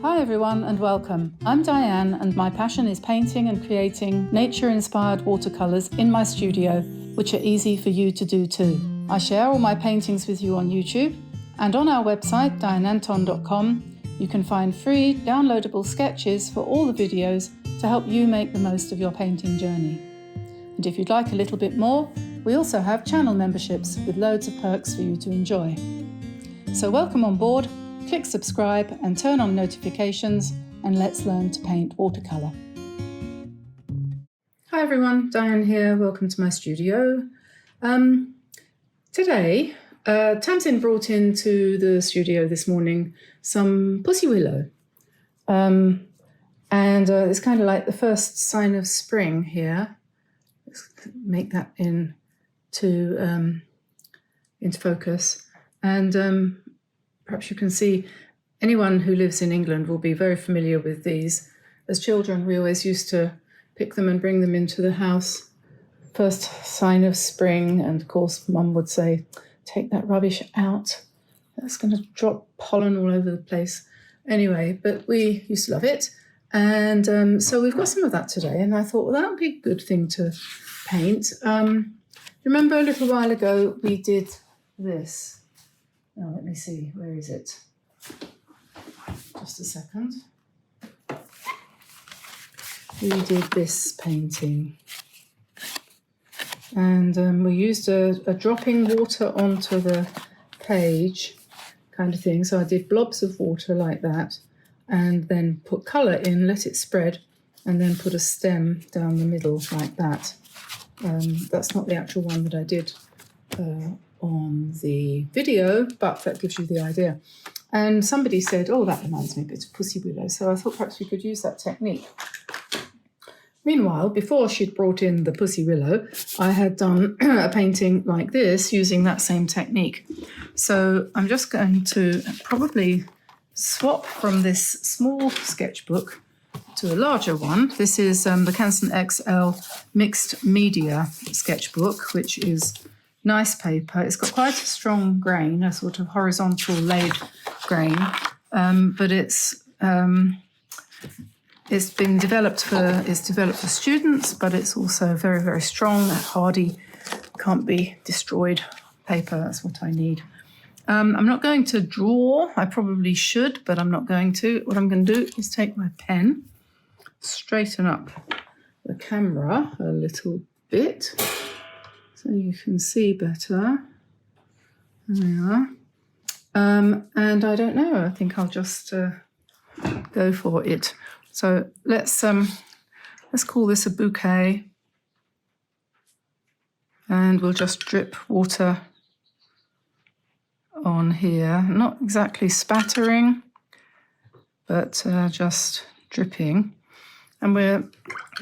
Hi everyone and welcome. I'm Diane and my passion is painting and creating nature-inspired watercolors in my studio, which are easy for you to do too. I share all my paintings with you on YouTube, and on our website dianeantone.com you can find free downloadable sketches for all the videos to help you make the most of your painting journey. And if you'd like a little bit more, we also have channel memberships with loads of perks for you to enjoy. So welcome on board. Click subscribe and turn on notifications, and let's learn to paint watercolour. Hi everyone, Diane here. Welcome to my studio. Today, Tamsin brought into the studio this morning some pussy willow. And it's kind of like the first sign of spring here. Let's make that into focus. And perhaps you can see anyone who lives in England will be very familiar with these. As children, we always used to pick them and bring them into the house. First sign of spring, and of course, Mum would say, take that rubbish out. That's going to drop pollen all over the place. Anyway, but we used to love it. And so we've got some of that today, and I thought, well, that would be a good thing to paint. Remember a little while ago, we did this. Now, let me see, where is it? Just a second. We did this painting. And we used a dropping water onto the page kind of thing. So I did blobs of water like that, and then put colour in, let it spread, and then put a stem down the middle like that. That's not the actual one that I did on the video, but that gives you the idea. And somebody said, oh, that reminds me a bit of pussy willow. So I thought perhaps we could use that technique. Meanwhile, before she'd brought in the pussy willow, I had done a painting like this using that same technique. So I'm just going to probably swap from this small sketchbook to a larger one. This is the Canson XL Mixed Media sketchbook, which is nice paper. It's got quite a strong grain, a sort of horizontal laid grain, but it's developed for students, but it's also very, very strong, hardy, can't be destroyed paper. That's what I need. I'm not going to draw. I probably should, but I'm not going to. What I'm going to do is take my pen, straighten up the camera a little bit, so you can see better. There we are. And I don't know, I think I'll just go for it. So let's call this a bouquet. And we'll just drip water on here. Not exactly spattering, but just dripping. And we're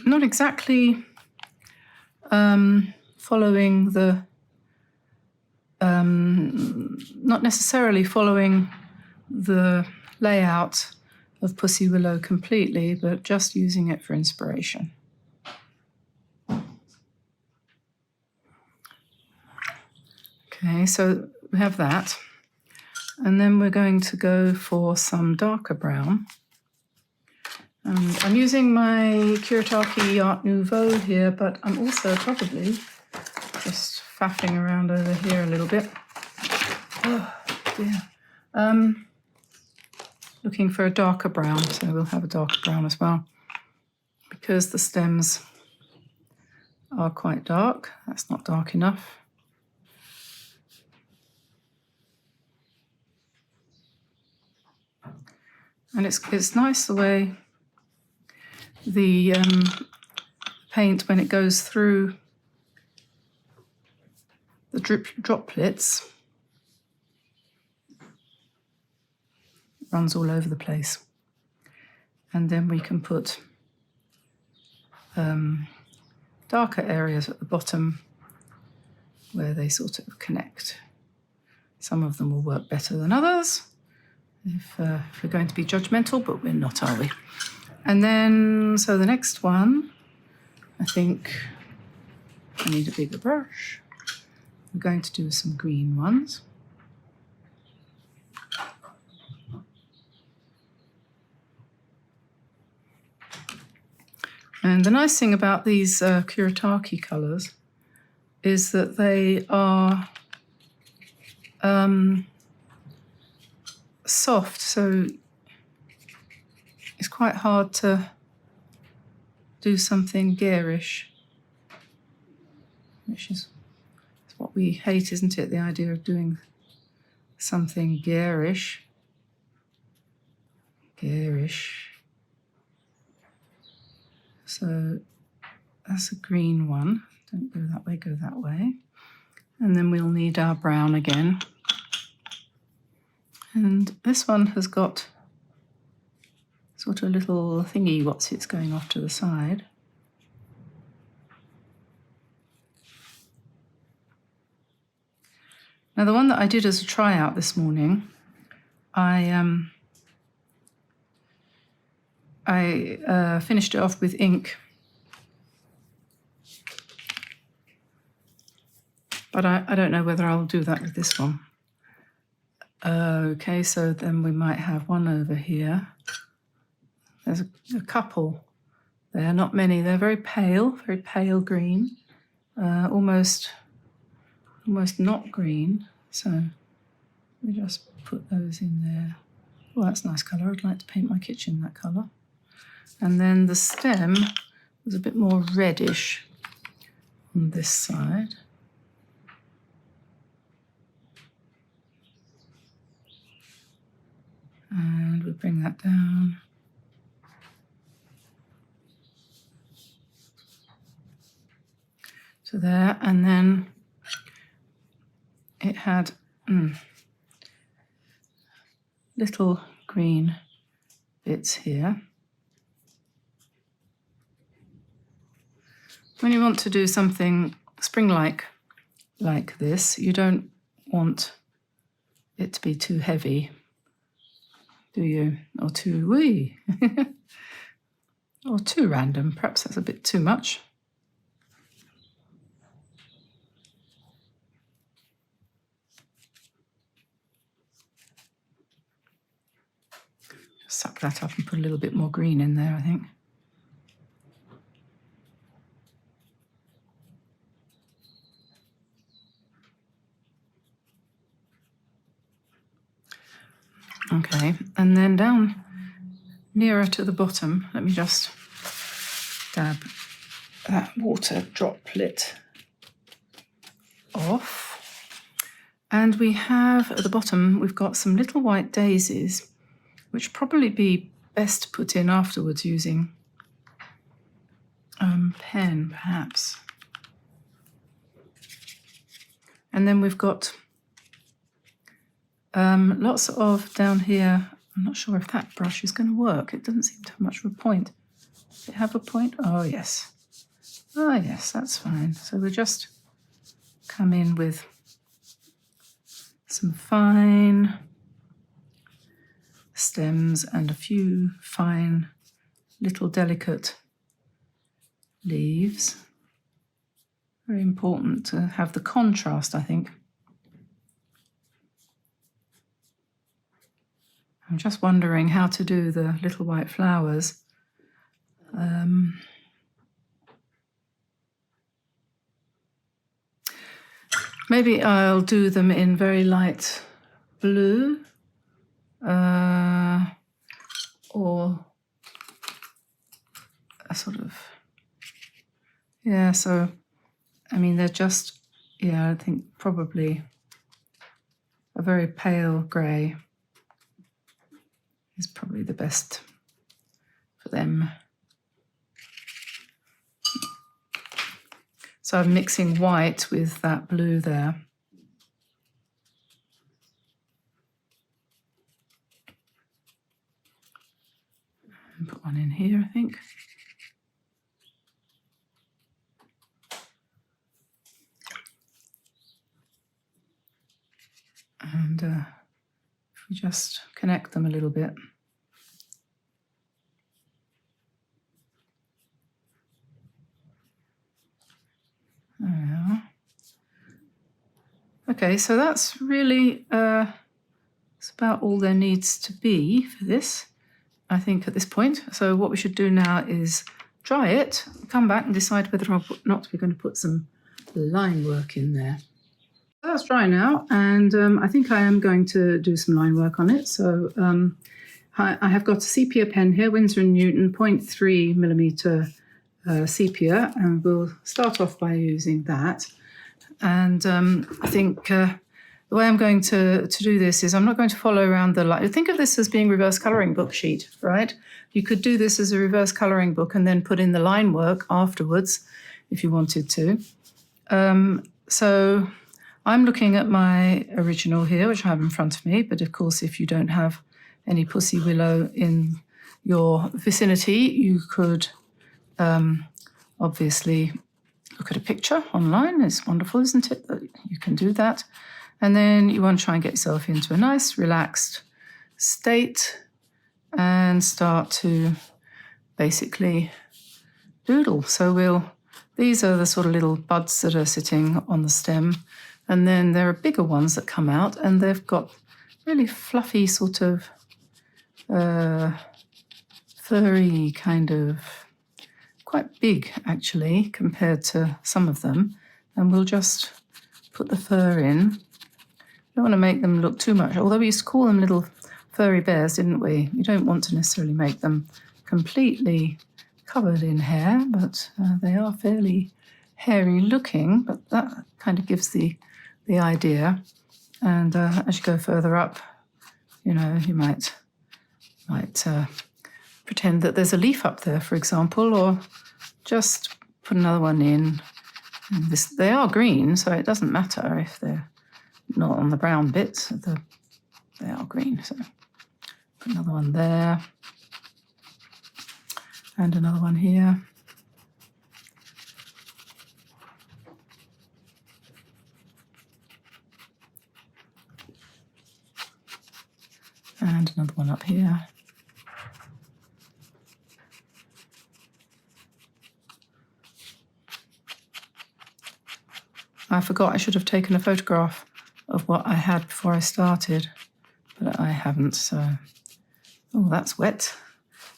not exactly following the, not necessarily following the layout of Pussy Willow completely, but just using it for inspiration. Okay, so we have that. And then we're going to go for some darker brown. And I'm using my Kuretake Art Nouveau here, but I'm also probably just faffing around over here a little bit. Oh dear. Looking for a darker brown, so we'll have a darker brown as well, because the stems are quite dark. That's not dark enough. And it's nice the way the paint, when it goes through the droplets, runs all over the place. And then we can put darker areas at the bottom where they sort of connect. Some of them will work better than others if we're going to be judgmental, but we're not, are we? And then, so the next one, I think I need a bigger brush. I'm going to do some green ones. And the nice thing about these Kuretake colours is that they are soft, so it's quite hard to do something garish, which is what we hate, isn't it? The idea of doing something garish. So that's a green one. Don't go that way, go that way. And then we'll need our brown again. And this one has got sort of a little thingy, it's going off to the side. Now the one that I did as a tryout this morning, I finished it off with ink, but I don't know whether I'll do that with this one. Okay, so then we might have one over here. There's a couple there, not many. They're very pale green, almost not green. So we just put those in there. Oh, that's a nice colour. I'd like to paint my kitchen that colour. And then the stem was a bit more reddish on this side. And we bring that down. To there, and then it had little green bits here. When you want to do something spring-like like this, you don't want it to be too heavy, do you? Or too wee. Or too random. Perhaps that's a bit too much. Suck that up and put a little bit more green in there, I think. Okay, and then down nearer to the bottom, let me just dab that water droplet off. And we have, at the bottom, we've got some little white daisies, which probably be best to put in afterwards using pen, perhaps. And then we've got lots of down here. I'm not sure if that brush is going to work. It doesn't seem to have much of a point. Does it have a point? Oh, yes. Oh, yes, that's fine. So we'll just come in with some fine stems and a few fine little delicate leaves. Very important to have the contrast, I think. I'm just wondering how to do the little white flowers. Maybe I'll do them in very light blue, or a sort of, yeah, so, I mean, they're just, yeah, I think probably a very pale grey is probably the best for them. So I'm mixing white with that blue there. And put one in here, I think. And if we just connect them a little bit. There we are. Okay, so that's really it's about all there needs to be for this, I think, at this point. So what we should do now is dry it, come back and decide whether or not we're going to put some line work in there. That's dry now, and I think I am going to do some line work on it. So I have got a sepia pen here, Winsor & Newton 0.3 millimeter sepia, and we'll start off by using that. And I think the way I'm going to do this is I'm not going to follow around the line. Think of this as being reverse colouring book sheet, right? You could do this as a reverse colouring book and then put in the line work afterwards if you wanted to. So I'm looking at my original here, which I have in front of me, but of course if you don't have any pussy willow in your vicinity, you could obviously look at a picture online. It's wonderful, isn't it, that you can do that. And then you want to try and get yourself into a nice relaxed state and start to basically doodle. So these are the sort of little buds that are sitting on the stem, and then there are bigger ones that come out, and they've got really fluffy sort of furry kind of, quite big actually compared to some of them, and we'll just put the fur in. Don't want to make them look too much, although we used to call them little furry bears, didn't we? You don't want to necessarily make them completely covered in hair, but they are fairly hairy looking, but that kind of gives the idea. And as you go further up, you know, you might pretend that there's a leaf up there, for example, or just put another one in. And they are green, so it doesn't matter if they're not on the brown bits. They are green, so put another one there. And another one here. And another one up here. I forgot I should have taken a photograph of what I had before I started, but I haven't, so... Oh, that's wet.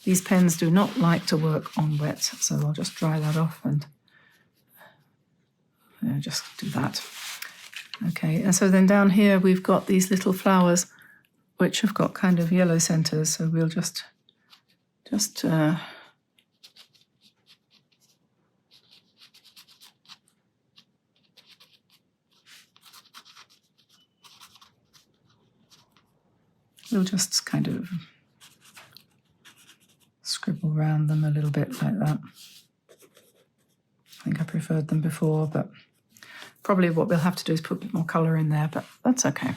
These pens do not like to work on wet, so I'll just dry that off and just do that. Okay, and so then down here we've got these little flowers which have got kind of yellow centres, so we'll just kind of scribble around them a little bit like that. I think I preferred them before, but probably what we'll have to do is put a bit more colour in there, but that's okay.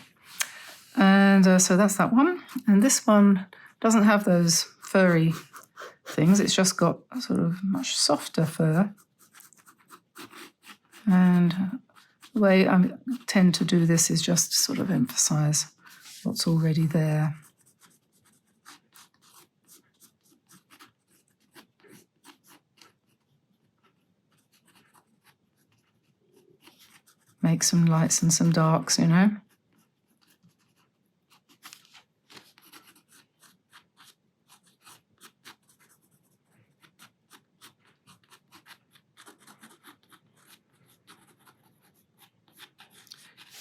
And so that's that one. And this one doesn't have those furry things. It's just got a sort of much softer fur. And the way I tend to do this is just to sort of emphasise what's already there. Make some lights and some darks, you know.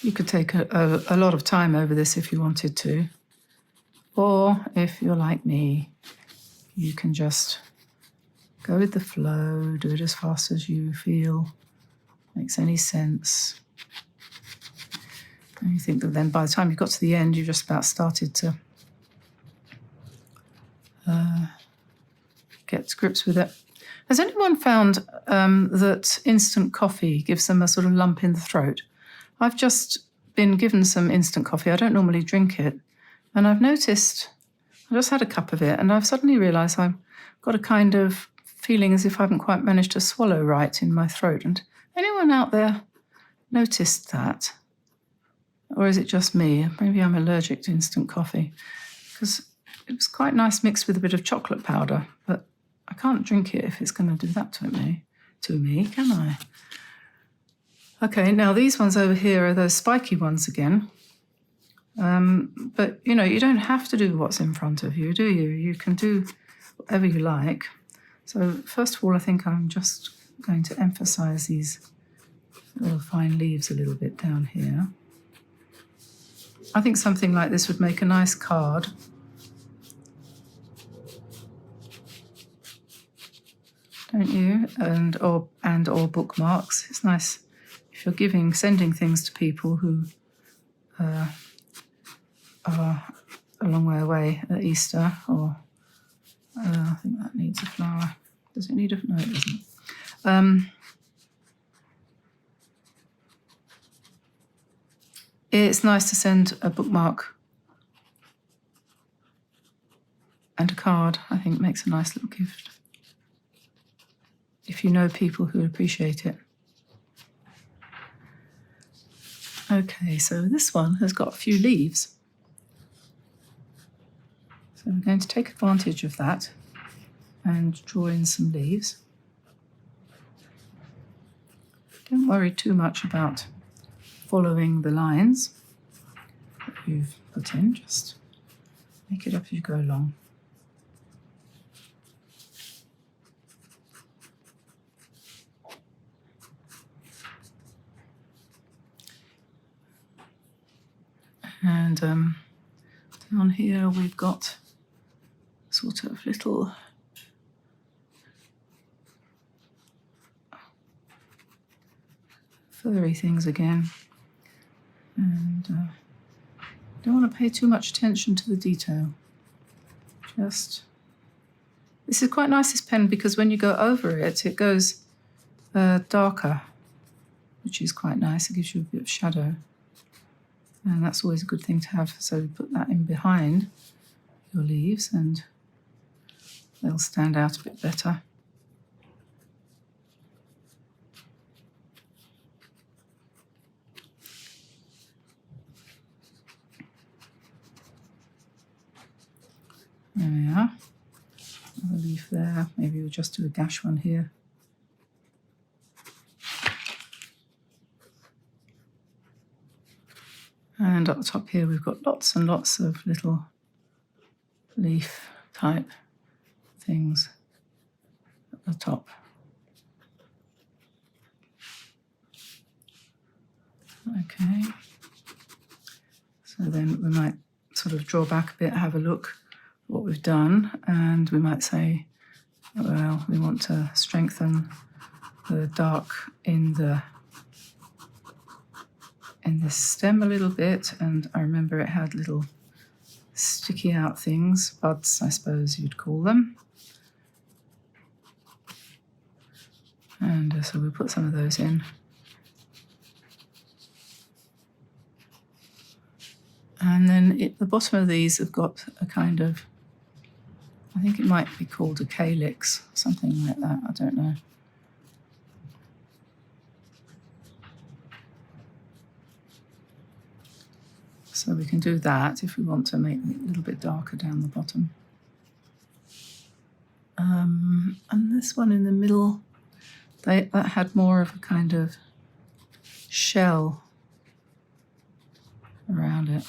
You could take a lot of time over this if you wanted to. Or if you're like me, you can just go with the flow, do it as fast as you feel makes any sense. And you think that then by the time you got to the end, you've just about started to get to grips with it. Has anyone found that instant coffee gives them a sort of lump in the throat? I've just been given some instant coffee. I don't normally drink it. And I've noticed, I just had a cup of it, and I've suddenly realised I've got a kind of feeling as if I haven't quite managed to swallow right in my throat. And anyone out there noticed that? Or is it just me? Maybe I'm allergic to instant coffee, because it was quite nice mixed with a bit of chocolate powder, but I can't drink it if it's going to do that to me, can I? Okay, now these ones over here are those spiky ones again. But, you know, you don't have to do what's in front of you, do you? You can do whatever you like. So first of all, I think I'm just going to emphasize these little fine leaves a little bit down here. I think something like this would make a nice card. Don't you? And or bookmarks. It's nice if you're sending things to people who are a long way away at Easter, or I think that needs a flower. Does it need a? No, it doesn't. It's nice to send a bookmark and a card. I think makes a nice little gift, if you know people who appreciate it. Okay, so this one has got a few leaves. So I'm going to take advantage of that and draw in some leaves. Don't worry too much about following the lines that you've put in, just make it up as you go along. And down here we've got sort of little furry things again. And don't want to pay too much attention to the detail. This is quite nice, this pen, because when you go over it, it goes darker, which is quite nice. It gives you a bit of shadow. And that's always a good thing to have. So put that in behind your leaves and they'll stand out a bit better. There we are. Another leaf there. Maybe we'll just do a gash one here. And up the top here we've got lots and lots of little leaf type things at the top. Okay. So then we might sort of draw back a bit, have a look at what we've done, and we might say, well, we want to strengthen the dark in this stem a little bit, and I remember it had little sticky out things, buds I suppose you'd call them, and so we'll put some of those in. And then at the bottom of these have got a kind of, I think it might be called a calyx, something like that, I don't know. So we can do that if we want to make it a little bit darker down the bottom. And this one in the middle, that had more of a kind of shell around it.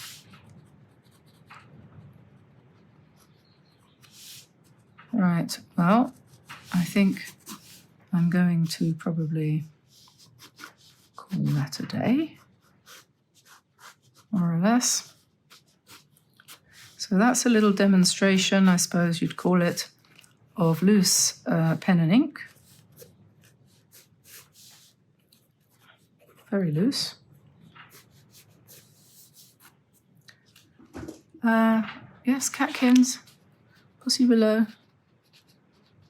Right, well, I think I'm going to probably call that a day, more or less. So that's a little demonstration, I suppose you'd call it, of loose pen and ink. Very loose. Yes, catkins, pussy willow,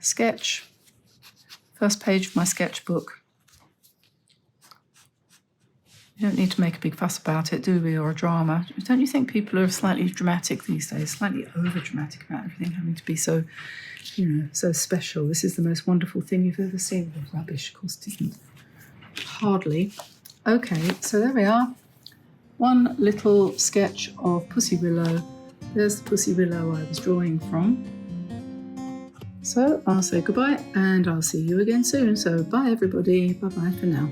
sketch, first page of my sketchbook. You don't need to make a big fuss about it, do we, or a drama. Don't you think people are slightly dramatic these days, slightly over-dramatic about everything having to be so, so special? This is the most wonderful thing you've ever seen. Rubbish, of course it isn't. Hardly. Okay, so there we are. One little sketch of Pussy Willow. There's the Pussy Willow I was drawing from. So I'll say goodbye and I'll see you again soon. So bye everybody. Bye-bye for now.